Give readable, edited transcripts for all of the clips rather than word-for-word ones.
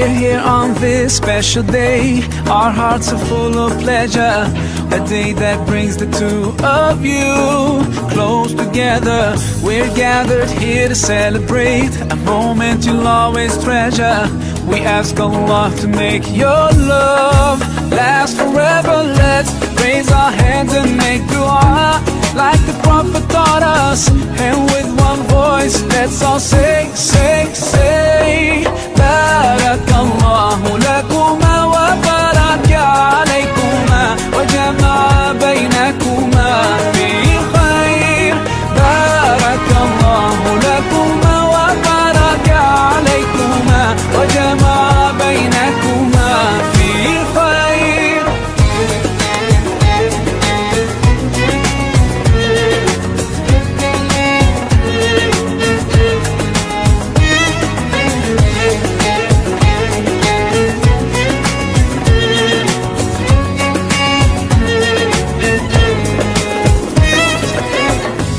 We're here on this special day. Our hearts are full of pleasure. A day that brings the two of you close together. We're gathered here to celebrate a moment you'll always treasure. We ask Allah to make your love last forever. Let's raise our hands and make dua like the Prophet taught us. And with one voice, let's all say, say, say, Barakallahu lakuma wa baraka alaykuma wa jama'a baynakuma fi khair. Barakallahu lakuma wa baraka alaykuma wa jama'a baynakuma fi khair.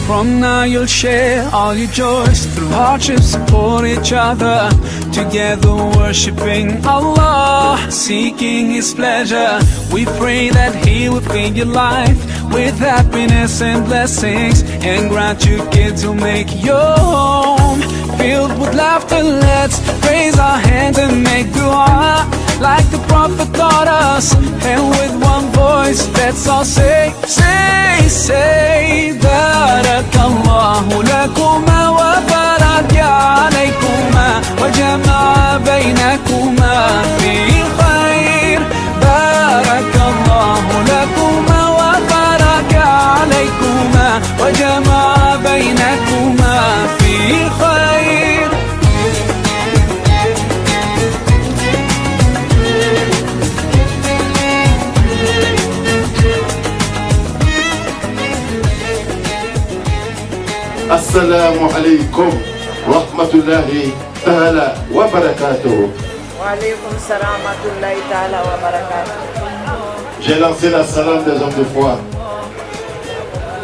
From now you'll share all your joys. Through hardship support each other. Together worshiping Allah, seeking His pleasure. We pray that He will fill your life with happiness and blessings, and grant you kids who make your home filled with laughter. Let's raise our hands and make dua like the Prophet taught us. And with one voice, let's all say, say, say, Barakallahu lakuma wa baraka alaykuma wa jama'a baynakuma fi khair. Barakallahu lakuma wa baraka alaykuma wa jama'a baynakuma fi khair. Assalamu alaikum wa rahmatullahi ta'ala wa barakatuh. Wa alaykum salam wa rahmatullahi ta'ala wa barakatuh. J'ai lancé la salam des hommes de foi.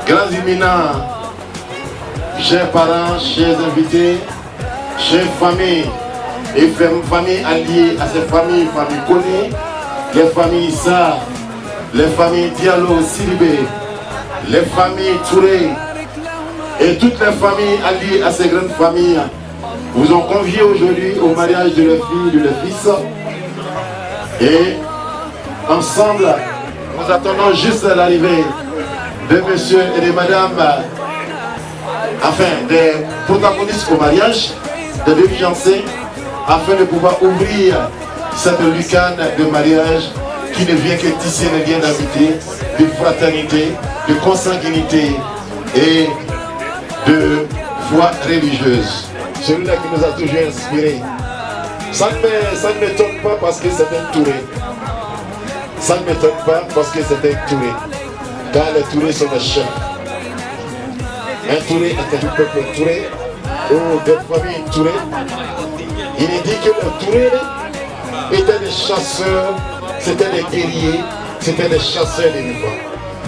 Grands éminents, chers parents, chers invités, chers familles et familles alliées à ces familles connues, les familles Issa, les familles Diallo, Sidibé, les familles Touré, et toutes les familles alliées à ces grandes familles vous ont convié aujourd'hui au mariage de leur fille, de leur fils. Et ensemble, nous attendons juste l'arrivée de monsieur et de madame, enfin des protagonistes au mariage, des deux fiancés, afin de pouvoir ouvrir cette lucarne de mariage qui ne vient que tisser les liens d'amitié, de fraternité, de consanguinité et de foi religieuse. Celui-là qui nous a toujours inspiré. Ça ne m'étonne pas parce que c'est un Touré. Ça ne m'étonne pas parce que c'est un Touré. Car les Tourés sont des chefs. Un Touré est un peuple Touré ou des familles Touré. Il est dit que les Tourés étaient des chasseurs, c'était des guerriers, c'était des chasseurs d'éléphants.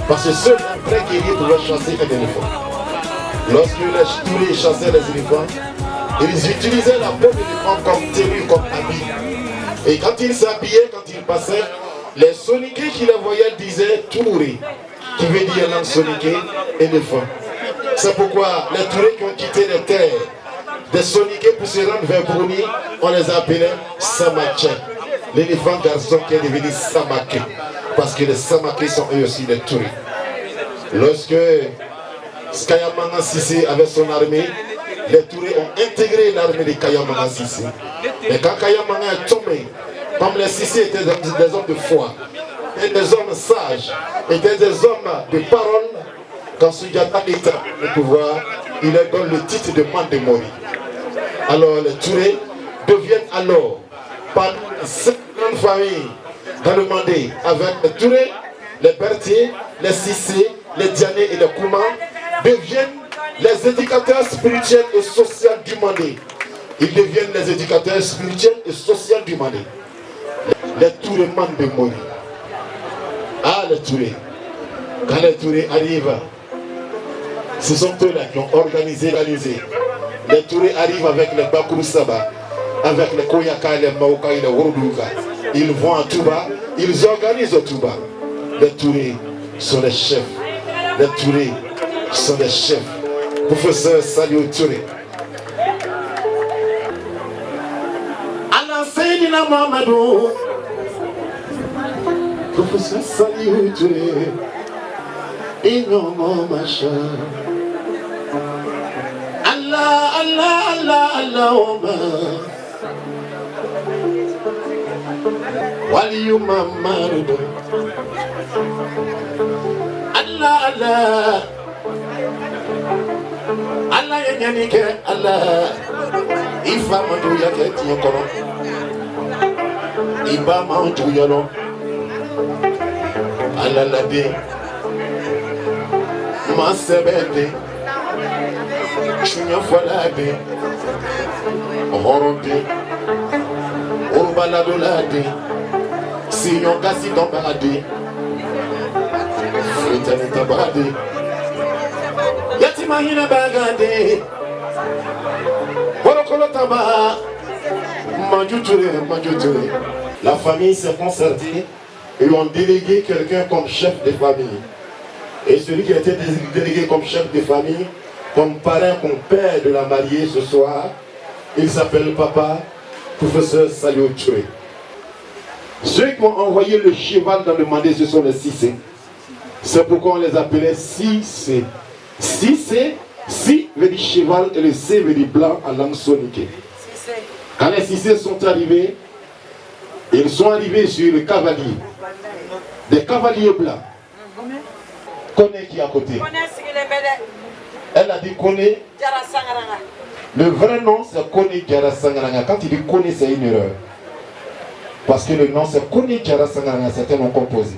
Parce que seul un vrai guerrier pouvait chasser un éléphant. Lorsque les Tourés chassaient les éléphants, ils utilisaient la peau de l'éléphant comme tenue, comme habit. Et quand ils s'habillaient, quand ils passaient, les soniqués qui les voyaient disaient Touré, qui veut dire langue soniquée, éléphant. C'est pourquoi les Tourés qui ont quitté les terres des soniqués pour se rendre vers Bruni, on les appelait Samaké. L'éléphant garçon qui est devenu Samaké. Parce que les Samaké sont eux aussi des Tourés. Lorsque Kayamana Sissi avait son armée, les Tourés ont intégré l'armée de Kayamana Sissi. Et quand Kayamana est tombé, comme les Sissi étaient des hommes de foi, et des hommes sages, étaient des hommes de parole, quand Soudjata est au pouvoir, il leur donne le titre de Mandemori. Alors les Tourés deviennent alors, par cette grande famille, dans le Mandé, avec les Tourés, les Berthier, les Sissi, les Diané et les Kouma, deviennent les éducateurs spirituels et sociaux du Mandé. Ils deviennent les éducateurs spirituels et sociaux du Mandé. Les Tourés Mandemori. Ah, les Tourés. Quand les Tourés arrivent, ce sont eux-là qui ont organisé. Les Tourés arrivent avec les Bakourou Saba, avec les Koyaka, les Maoka et les Woroduka. Ils vont à Touba, ils organisent à Touba. Les Tourés sont les chefs. Les Tourés sont les chefs. Professeur Saliou Touré. Allah Seydina Mamadou. Professeur Saliou Touré. Ignore machin. Allah, Allah, Allah, Allah, Omar. Waliyu Mamadou. Allah, Allah. Allah yanyanike, Allah. Ifa mandu yake tiyokono. Iba mandu yolo. Allah labi. Masebede. Chunya falabi. Horobi. Urbalado ladi. Siyon kasi dombadi. Fritani tabadi. Yatimahina bagade. Borokolo taba. Manjuture. La famille s'est concertée et ont délégué quelqu'un comme chef de famille. Et celui qui a été délégué comme chef de famille, comme parrain, comme père de la mariée ce soir, il s'appelle Papa Professeur Saliou Touré. Ceux qui ont envoyé le cheval dans le mandé, ce sont les Cissé. C'est pourquoi on les appelait Cissé. Cissé, Si veut dire cheval et le C veut dire blanc en langue sonique. Quand les Cissé sont arrivés, ils sont arrivés sur le cavalier. Des cavaliers blancs. Koné qui est à côté. Elle a dit Koné. Le vrai nom c'est Koné Diara Sangaranga. Quand il dit Koné, c'est une erreur. Parce que le nom c'est Koné Diara Sangaranga, c'est un nom composé.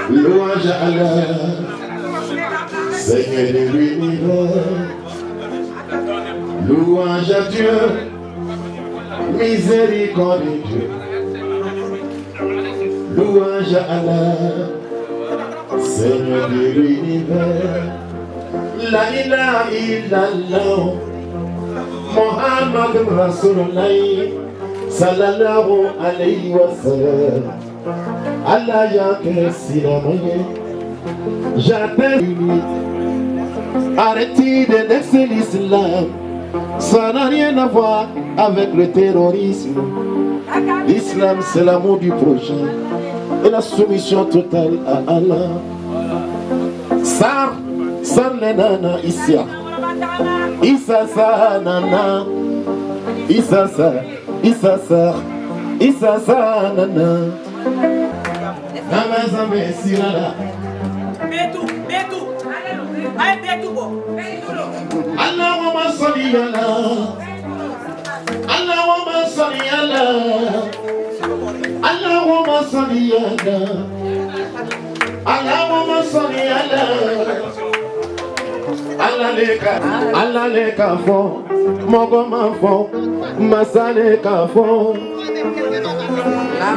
Louange à Allah, Seigneur de l'univers. Louange à Dieu, miséricorde de Dieu. Louange à Allah, Seigneur de l'univers. La ilaha illallah, Muhammad Rasulullah, sallallahu alayhi wa sallam. Allah ya Kessilamoye, j'appelle arrêtez d'indexer l'islam, ça n'a rien à voir avec le terrorisme. L'islam c'est l'amour du prochain et la soumission totale à Allah. Sar le nana Issa, Issa sa nana, Issa sa nana. Namazame sirala. Betu. Ay betu bo. Allahumma salli ala. Allahumma salli ala. Allahumma salli ala. Allahumma salli ala. Allah leka fo, mogoma fo, masaleka fo.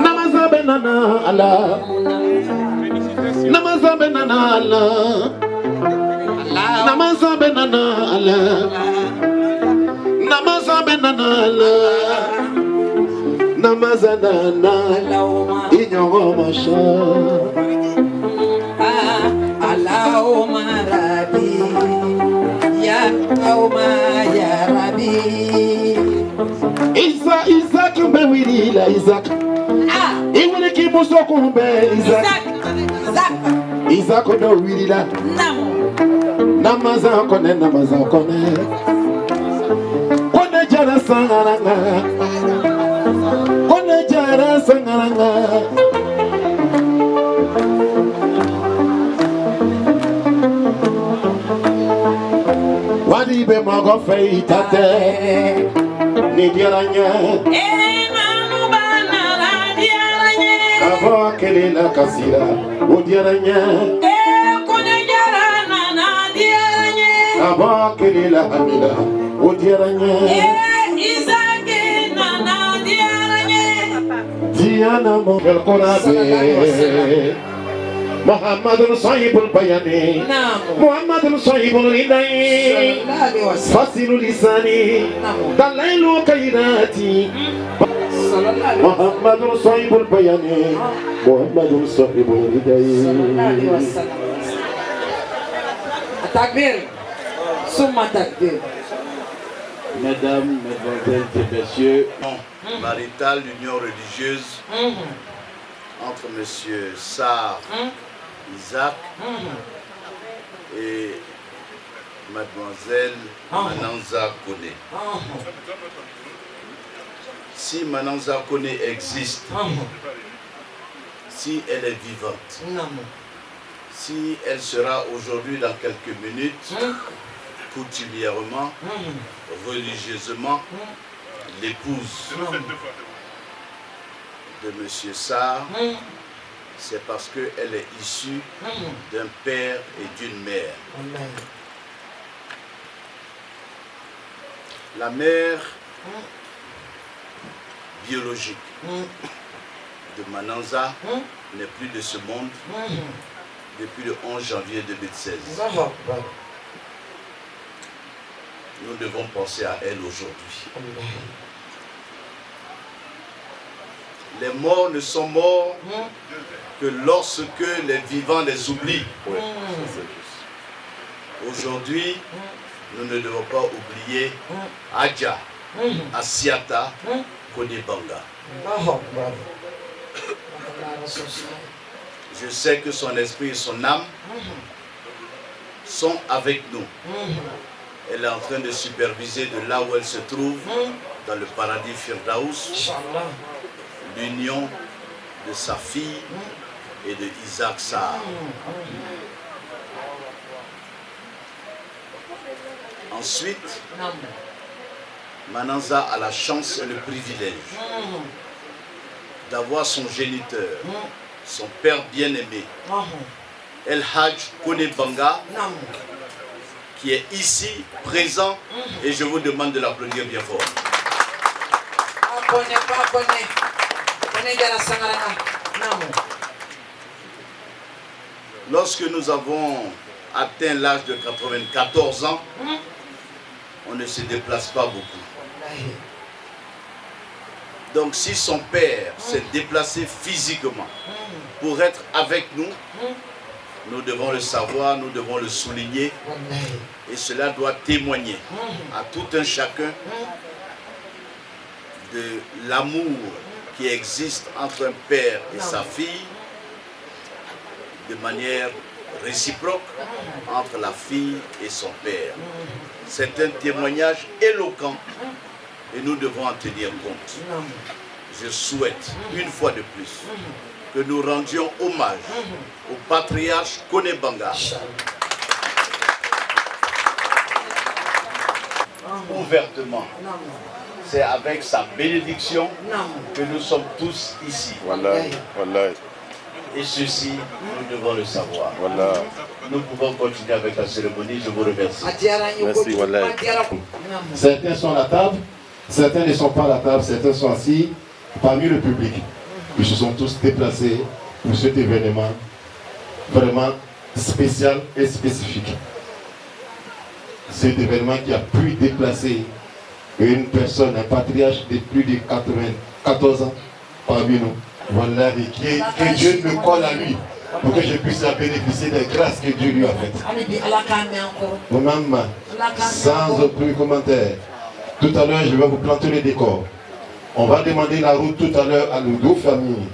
Namazabe nana Allah, namazabe nana Allah, namazabe nana Allah, namazabe nana Allah, namazana Allah, inyongo masha. Allahumma Rabbi, ya Rabbi. Isaac mbewiri la Isaac. Iwele ki muso kumbe Isaac. Isaac do wiri la. Namaza kone. Kone jara sangaranga. Wadi be mago feitate. Ni diaranya. Abo kele la kasira. O diaranya. Kone jara nana diaranya. Abo kele la hamila. O diaranya. Isake nana diaranya. Diana mo el corabe. Muhammadun sahibul bayani, Muhammadun sahibul ridai, fasilul lisani, dalailu kairati. Muhammadun sahibul bayani, Muhammadun sahibul ridai. Takbir, summa takbir. Mesdames, Mesdemoiselles et Messieurs, marital, l'union religieuse entre Monsieur Sarr Isaac et Mademoiselle Mananza Kone. Si Mananza Kone existe, si elle est vivante, si elle sera aujourd'hui dans quelques minutes, coutumièrement, religieusement, l'épouse de Monsieur Sarr, c'est parce qu'elle est issue d'un père et d'une mère. La mère biologique de Mananza n'est plus de ce monde depuis le 11 janvier 2016. Nous devons penser à elle aujourd'hui. Les morts ne sont morts que lorsque les vivants les oublient. Aujourd'hui, nous ne devons pas oublier Adja, Asiata, Konebanga. Je sais que son esprit et son âme sont avec nous. Elle est en train de superviser de là où elle se trouve, dans le paradis Firdaus, l'union de sa fille et de Isaac Sarr. Ensuite, Mananza a la chance et le privilège d'avoir son géniteur, son père bien-aimé, El Hadj Konebanga, qui est ici, présent, et je vous demande de l'applaudir bien fort. Lorsque nous avons atteint l'âge de 94 ans, on ne se déplace pas beaucoup. Donc si son père s'est déplacé physiquement pour être avec nous, nous devons le savoir, nous devons le souligner, et cela doit témoigner à tout un chacun de l'amour qui existe entre un père et sa fille, de manière réciproque entre la fille et son père. C'est un témoignage éloquent et nous devons en tenir compte. Je souhaite, une fois de plus, que nous rendions hommage au patriarche Konebanga. Ouvertement. C'est avec sa bénédiction que nous sommes tous ici. Et ceci, nous devons le savoir. Nous pouvons continuer avec la cérémonie. Je vous remercie. Merci. Certains sont à la table, certains ne sont pas à la table, certains sont assis parmi le public. Ils se sont tous déplacés pour cet événement vraiment spécial et spécifique. Cet événement qui a pu déplacer une personne, un patriarche de plus de 94 ans parmi nous. Voilà, et que Dieu me colle à lui pour que je puisse bénéficier des grâces que Dieu lui a faites. Moi-même, sans aucun commentaire, tout à l'heure je vais vous planter le décor. On va demander la route tout à l'heure à nos deux familles.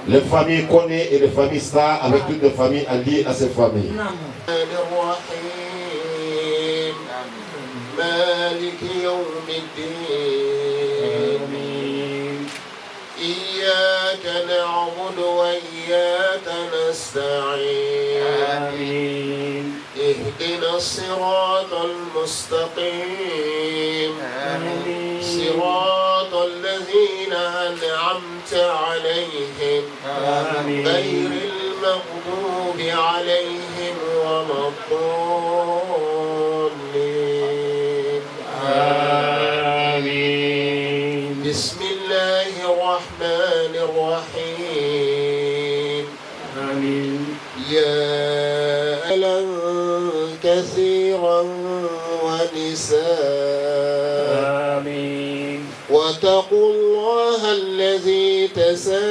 Les familles Kone et les familles Sarr avec toutes les familles alliées à ces familles. إياك نعبد وإياك نستعين اهدنا الصراط المستقيم صراط الذين أنعمت عليهم غير المغضوب عليهم ولا الضالين آمين. بسم الله الرحمن الرحيم. آمين. النساء آمين. واتقوا الله الذي تساءلون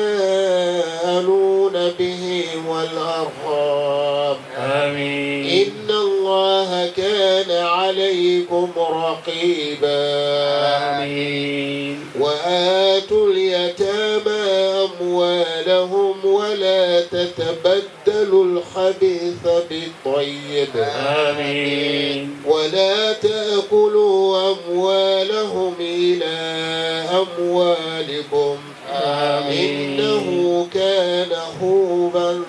به والأرحام آمين. إن الله كان عليكم رقيبا آمين. وآتوا اليتامى أموالهم ولا تتبدلوا الخبيث بالطيب آمين. ولا تأكلوا أموالهم إلى أموالكم إنه كان حوبا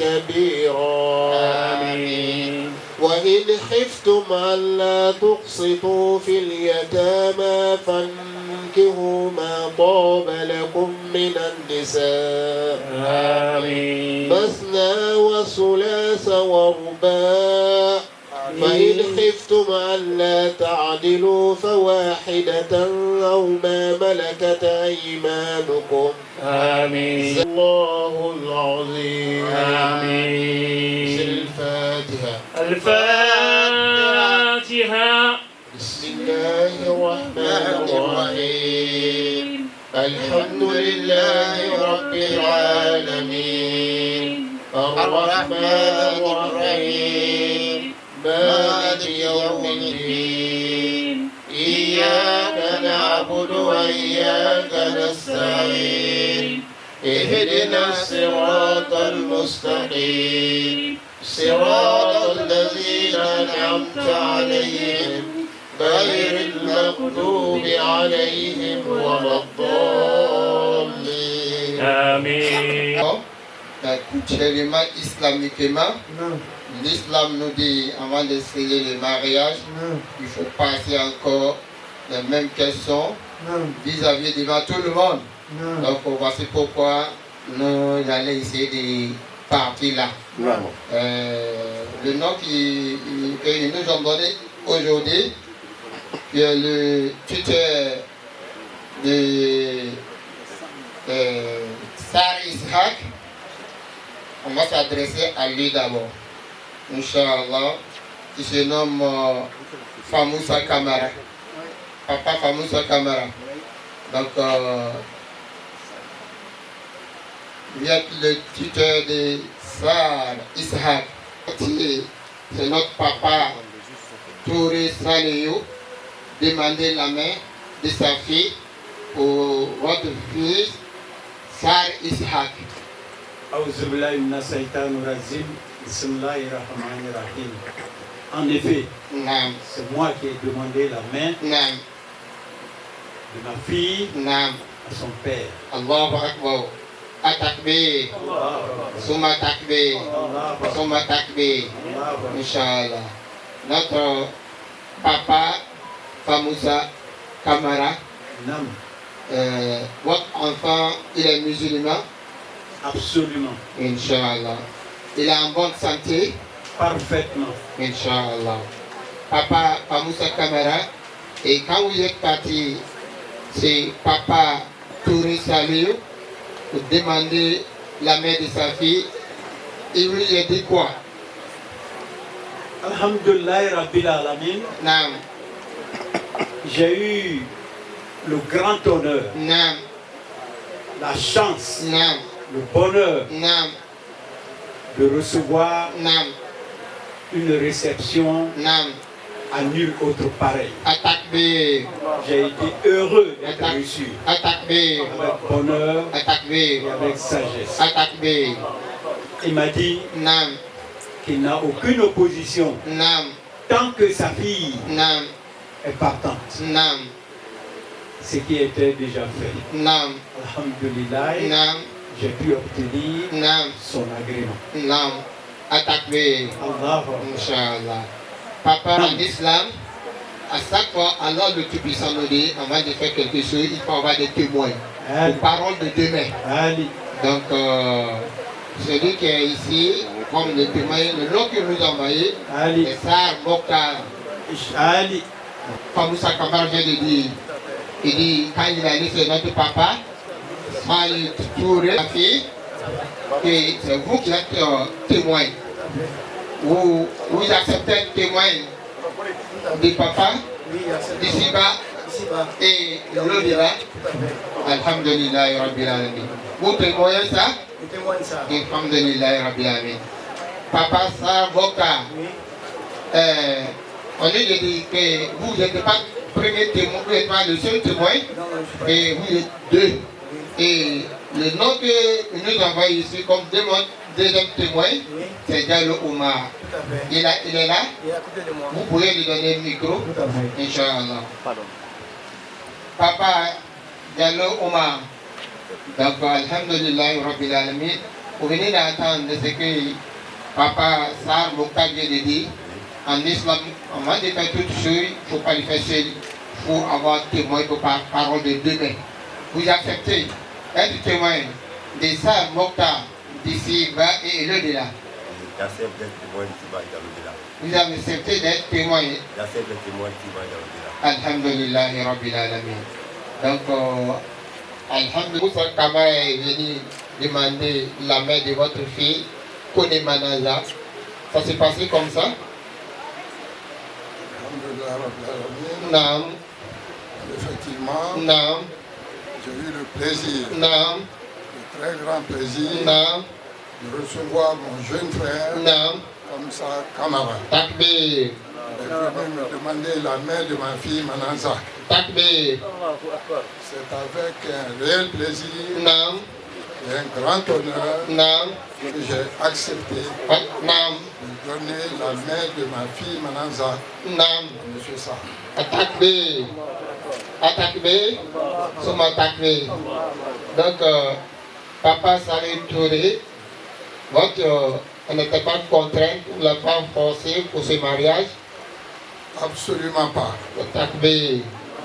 كبيرا آمين. وإن خفتم ألا تقسطوا في اليتامى فانكحوا ما طاب لكم من النساء آمين. مثنى وثلاث ورباع فإن خفتم ألا تعدلوا فواحدة أو ما ملكت أيمانكم آمين. الله العظيم آمين. سر الفاتحة. الفاتحة. بسم الله الرحمن الرحيم الحمد لله رب العالمين الرحمن الرحيم مالك يوم الدين إياك نعبد وإياك نستعين اهدنا الصراط المستقيم صراط الذين أنعمت عليهم غير المغضوب عليهم ولا الضالين آمين. Culturellement, islamiquement, l'islam nous dit, avant de sceller le mariage, il faut passer encore les mêmes questions vis-à-vis devant tout le monde. Donc voici pourquoi nous allons essayer de partir là. Le nom qu'ils nous ont donné aujourd'hui, qui est le tuteur de Sar Ishaq, on va s'adresser à lui d'abord. Inch'Allah, qui se nomme Famoussa Kamara. Papa Famoussa Kamara. Donc, il y a le tuteur de Sar Ishaq. C'est notre papa Touré Saleo. Demander la main de sa fille pour votre fils Sar Ishaq. En effet, c'est moi qui ai demandé la main de ma fille à son père. Allahu Akbar. Atakbir. Suma takbir. Suma takbir. Inch'Allah. Notre papa Famoussa Kamara. Votre enfant, il est musulman? Absolument. Inch'Allah. Il est en bonne santé? Parfaitement. Inch'Allah. Papa Famoussa Kamara. Et quand vous êtes parti, c'est Papa Touré Salio pour demander la main de sa fille. Il lui a dit quoi? Alhamdulillah Rabbil Alamin. J'ai eu le grand honneur, la chance, le bonheur de recevoir une réception à nul autre pareil. J'ai été heureux d'être reçu avec bonheur et avec sagesse. Il m'a dit qu'il n'a aucune opposition tant que sa fille est partante. Ce qui était déjà fait. Alhamdulillah, j'ai pu obtenir son agrément. Inch'Allah. Papa, en islam, à chaque fois, Allah le Tout-Puissant nous dit, avant de faire quelque chose, il faut avoir des témoins. Des paroles de demain. Donc, celui qui est ici, comme le témoin, le nom qu'il nous a envoyé, c'est Sar Mokhtar. Famoussa Kamara vient de dire, il dit, quand il a dit c'est notre papa, Sali Touré, la fille, et c'est vous qui êtes témoin. Vous acceptez être témoin du papa? d'ici-bas et l'au-delà. Alhamdulillah Rabbil Alamin. Vous témoignez ça? Alhamdulillah Rabbil Alamin. Papa Sarvoka, on lui dit que vous n'êtes pas le premier témoin, vous n'êtes pas le seul témoin, et vous êtes deux. Et le nom que nous envoie ici comme deuxième témoin, c'est Diallo Omar. Il est là? Vous pouvez lui donner le micro? Inch'Allah. Papa Diallo Omar. Donc, Alhamdulillah Rabbil Alamin. Vous venez d'entendre ce que Papa Sar Mokhtar vient de dire. En islam, avant de faire toute chose, il ne faut pas le faire seul. Il faut avoir témoin par parole de deux mains. Vous acceptez être témoin de Sar Mokhtar d'ici-bas et l'au-delà. J'accepte d'être témoin d'ici-bas et de l'au-delà. Vous avez accepté d'être témoin? J'accepte d'être témoin d'ici-bas et de l'au-delà. Alhamdulillah Rabbil Alamin. Donc, Alhamdulillah, Moussa Kamara est venu demander la main de votre fille, Kone Manaza. Ça s'est passé comme ça? Alhamdulillah Rabbil Alamin. Non. Effectivement, Non. j'ai eu le plaisir, Non. le très grand plaisir Non. de recevoir mon jeune frère, Non. comme ça, Kamara. Takbir. Il est venu me demander la main de ma fille Mananza. Takbir. C'est avec un réel plaisir Non. et un grand honneur Non. que j'ai accepté Non. de donner la main de ma fille Mananza Non. à M. Sarr. Takbir. Takbir. Souma takbir. Donc, Papa Saleh Touré, on n'était pas contraint, on ne l'a pas forcé pour ce mariage? Absolument pas. Takbir.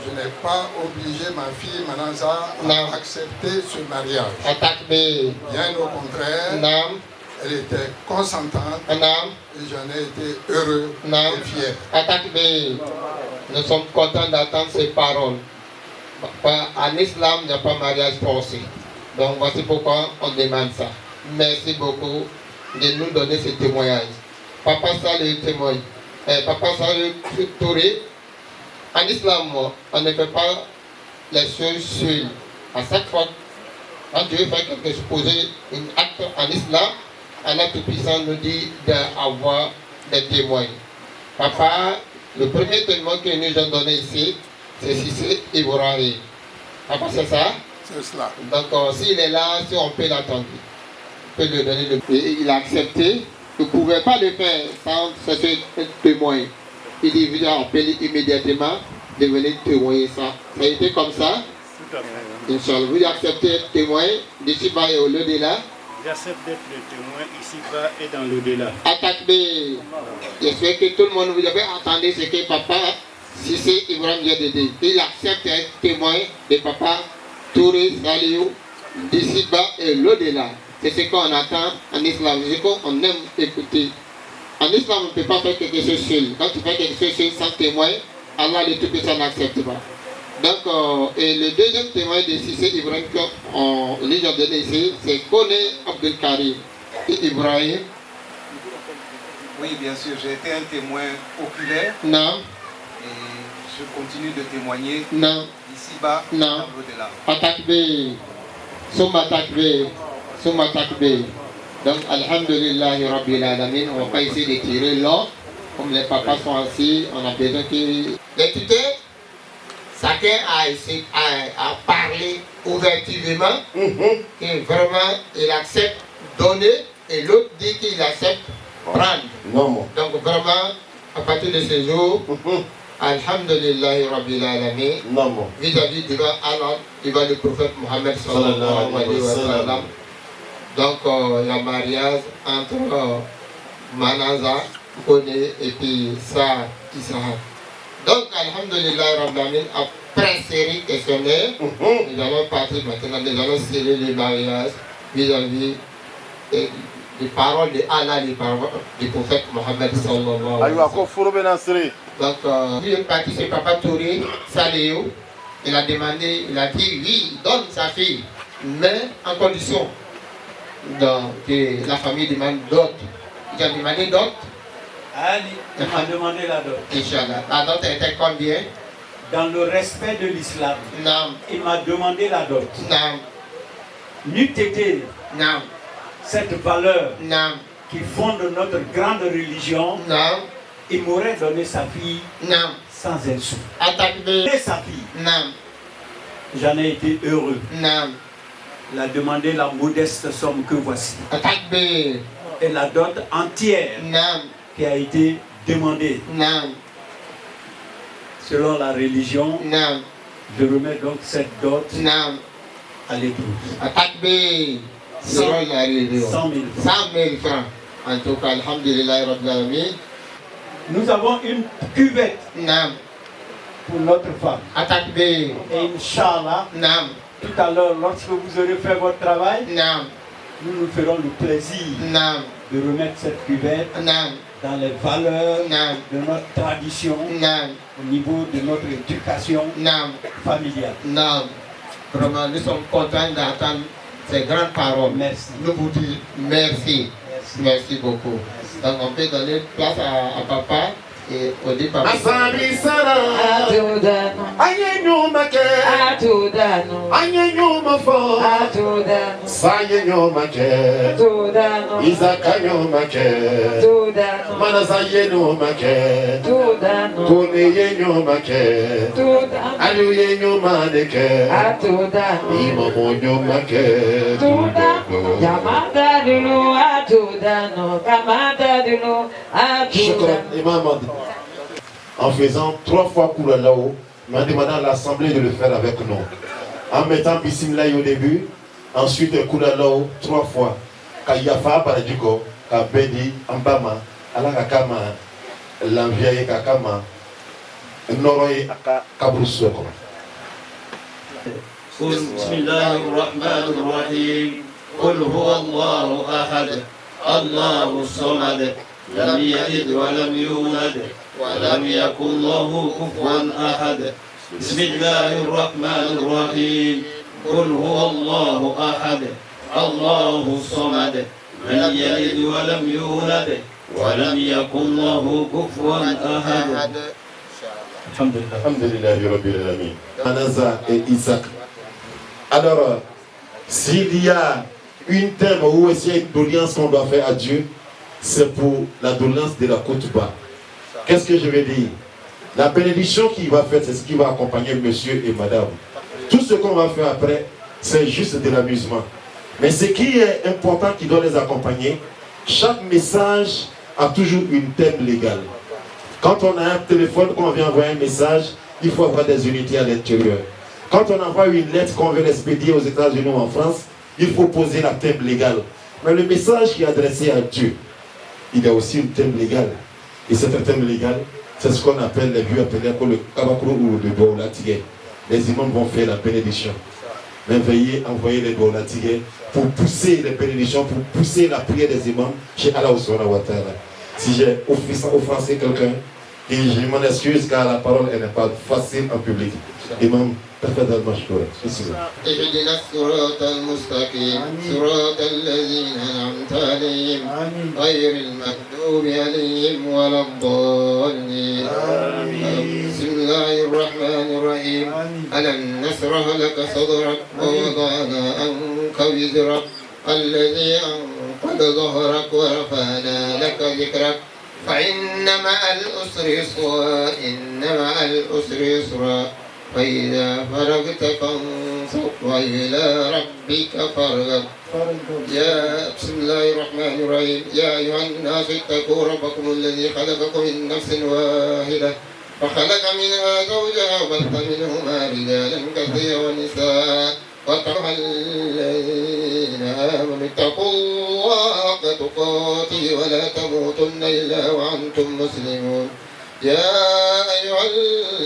Je n'ai pas obligé ma fille Mananza à accepter ce mariage. Takbir. Bien au contraire, Non. elle était consentante Non. et j'en ai été heureux Non. et fier. Takbir. Nous sommes contents d'entendre ces paroles. En islam, il n'y a pas mariage forcé. Donc voici pourquoi on demande ça. Merci beaucoup de nous donner ce témoignage. Papa Saleh témoigne. Papa Saleh Touré, en islam, on ne fait pas les choses seules. À chaque fois, quand tu veux faire quelque chose, poser un acte en islam, Allah Tout-Puissant nous dit d'avoir des témoins. Papa, le premier témoin que nous avons donné ici, c'est Sissé Ibrahim. Papa, c'est ça? C'est cela. Donc, s'il est là, si on peut l'attendre, on peut lui donner le... Et il a accepté. Vous ne pouvez pas le faire sans ce témoin. Il dit, vous appelez immédiatement de venir témoigner ça. Ça a été comme ça? Tout à fait. Inch'Allah, vous acceptez d'être témoin d'ici-bas et au-delà? J'accepte d'être le témoin ici-bas et dans l'au-delà. Attaque-B. J'espère que tout le monde vous avez entendu ce que papa Sissé Ibrahim vient de dire. Il accepte d'être témoin de papa Touré Saliou d'ici-bas et l'au-delà. C'est ce qu'on attend en islam, c'est ce qu'on aime écouter. En islam, on ne peut pas faire quelque chose seul. Quand tu fais quelque chose seul sans témoin, Allah le Tout-Puissant n'accepte pas. Donc, et le deuxième témoin de Sissé Ibrahim qu'on lui a donné ici, c'est Kone Abdel Karim Ibrahim. Oui, bien sûr, j'ai été un témoin oculaire. Non. Et je continue de témoigner. Non. Ici-bas, non. Au-delà. Attaque-B. Souma attaque-B. Souma attaque-B. Donc, Alhamdulillah Rabbil Alamin, on va pas essayer de tirer l'or. Comme les papas sont assis, on a besoin que... Les tuteurs, chacun a essayé à parler ouvertement, et vraiment il accepte donner, et l'autre dit qu'il accepte prendre. Non. Donc vraiment, à partir de ce jour, Alhamdulillah Rabbil Alamin, vis-à-vis devant le prophète Mohammed sallallahu alayhi wa sallam. Donc il y a mariage entre Mananza, Kone et puis Sarr Issahak. Donc, Alhamdulillah Rabbil Alamin, après série questionnaire, nous allons partir maintenant, nous allons sceller le mariage vis-à-vis des paroles de Allah, des paroles du prophète Mohammed sallallahu alayhi wa sallam. Donc, une partie, c'est Papa Touré Saliou. Il a demandé, il a dit oui, il donne sa fille, mais en condition que la famille demande d'autres. Il a demandé d'autres. Ali, il m'a demandé la dot. Inch'Allah. La dot était combien? dans le respect de l'islam, il m'a demandé la dot. N'eût été cette valeur qui fonde notre grande religion, il m'aurait donné sa fille sans un sou. Et sa fille, j'en ai été heureux. Il a demandé la modeste somme que voici. Et la dot entière qui a été demandée. Selon la religion, je remets donc cette dot à l'épouse. 100 000 francs. En tout cas, alhamdulillah, Rabbil Alamin. Nous avons une cuvette pour notre femme. Et Inch'Allah, tout à l'heure, lorsque vous aurez fait votre travail, nous nous ferons le plaisir de remettre cette cuvette dans les valeurs de notre tradition, au niveau de notre éducation familiale. Vraiment, nous sommes contents d'entendre ces grandes paroles. Merci. Nous vous disons merci. Merci beaucoup. Donc on peut donner place à papa et au départ. En faisant 3 fois Koulalao, mais en demandant à l'Assemblée de le faire avec nous. En mettant Bismillah au début, ensuite Koulalao 3 fois. Kayafa Paradiko, Kabedi, Ambama, Alakakama, Lanviaye Kakama, Noroye Kabrussoko. Bismillahirrahmanirrahim. Qul huwa Allahu ahad, Allahu samad, lam yalid wa lam yulad. ولم يكن له كفوا أحد بسم الله الرحمن الرحيم قل هو الله أحد الله الصمد لم يلد ولم يولد ولم يكن له كفوا أحد. Alhamdulillah Rabbil Alamin. Anaza et Isaac. Alors, s'il y a une thème ou aussi une doléance qu'on doit faire à Dieu, c'est pour la doléance de la Koutouba. Qu'est-ce que je vais dire? La bénédiction qu'il va faire, c'est ce qui va accompagner monsieur et madame. Tout ce qu'on va faire après, c'est juste de l'amusement. Mais ce qui est important qui doit les accompagner, chaque message a toujours une thème légale. Quand on a un téléphone, qu'on vient envoyer un message, il faut avoir des unités à l'intérieur. Quand on envoie une lettre qu'on veut l'expédier aux États-Unis ou en France, il faut poser la thème légale. Mais le message qui est adressé à Dieu, il a aussi une thème légale. Et cet thème légal, c'est ce qu'on appelle les vieux appelés le Kabakro ou le Doulatigé. Les imams vont faire la bénédiction. Mais veuillez envoyer les Doulatigé pour pousser les bénédictions, pour pousser la prière des imams chez Allah subhanahu wa ta'ala. Si j'ai offensé quelqu'un, je m'en excuse car la parole n'est pas facile en public. Imam, تفضل مشكورا. اهدنا الصراط المستقيم صراط الذين أنعمت عليهم غير المغضوب عليهم ولا الضالين. بسم الله الرحمن الرحيم. ألم نشرح لك صدرك ووضعنا عنك وزرك الذي أنقض ظهرك ورفعنا لك ذكرك فإن مع العسر يسرا إن مع العسر يسرا فإذا فرغت فانصب وإلى ربك فارغب. بسم الله الرحمن الرحيم. يا أيها الناس اتقوا ربكم الذي خلقكم من نفس واحدة فخلق منها زوجها وبث منهما رجالا كثيرا ونساء واتقوا الذين آمنوا اتقوا الله حق تقاته ولا تموتن إلا وأنتم مسلمون. يا أيها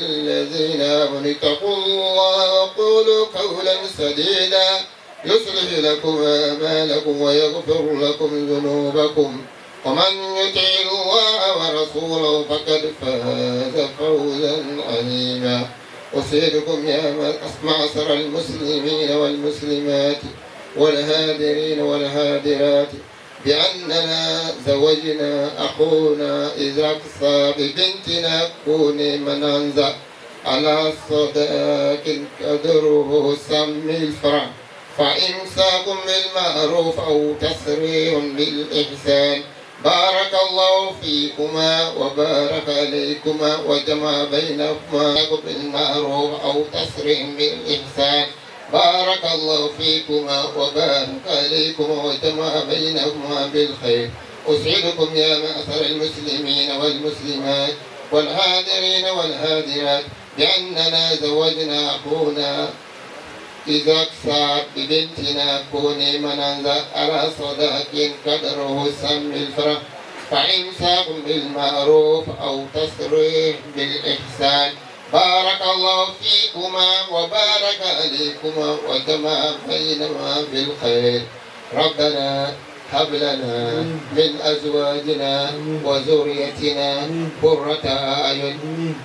الذين آمنوا اتقوا الله وقولوا قولا سديدا يصلح لكم أعمالكم ويغفر لكم ذنوبكم ومن يطع الله ورسوله فقد فاز فوزا عظيما. أوصيكم يا معشر المسلمين والمسلمات والهادرين والهادرات بأننا زوجنا أخونا إذا أقصى ببنتنا كوني منانزا على صداق قدره سم الفرع فإمساك بالمعروف أو تسريح بالإحسان بارك الله فيكما وبارك عليكما وجمع بينكما بالمعروف أو تسريح بالإحسان بارك الله فيكما وبارك عليكما وجمع بينكما بالخير أسعدكم يا معشر المسلمين والمسلمات والحاضرين والحاضرات بأننا زوجنا أخونا إذا أكثر ببنتنا كوني مننزل على صداق قدره سم الفرح فإمساك بالمعروف أو تسريح بالإحسان بارك الله فيكما وبارك عليكما وجمع بينما بالخير ربنا هب لنا من أزواجنا وذريتنا قرة أعين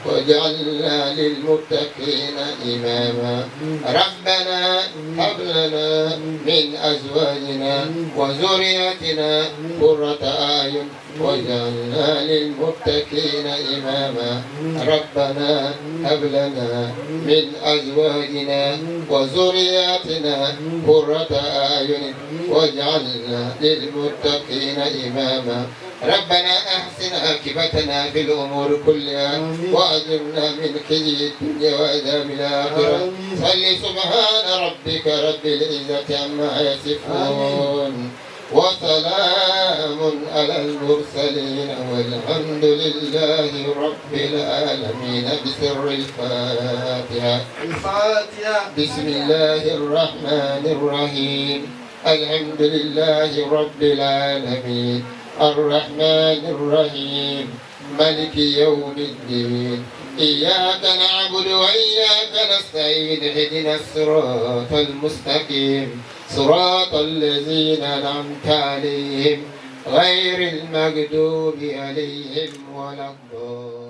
واجعلنا للمتقين إماما ربنا هب لنا من أزواجنا وذريتنا قرة أعين واجعلنا للمتقين إماما ربنا هب لنا من أزواجنا وذرياتنا قرة أعين واجعلنا للمتقين إماما ربنا أحسن عاقبتنا في الأمور كلها وأجرنا من خزي الدنيا وعذاب الآخرة صل سبحان ربك رب العزة عما يصفون وسلام على المرسلين والحمد لله رب العالمين بسر الفاتحة بسم الله الرحمن الرحيم الحمد لله رب العالمين الرحمن الرحيم ملك يوم الدين إياك نعبد وإياك نستعين اهدنا الصراط المستقيم صراط الذين أنعمت عليهم غير المغضوب عليهم ولا الضالين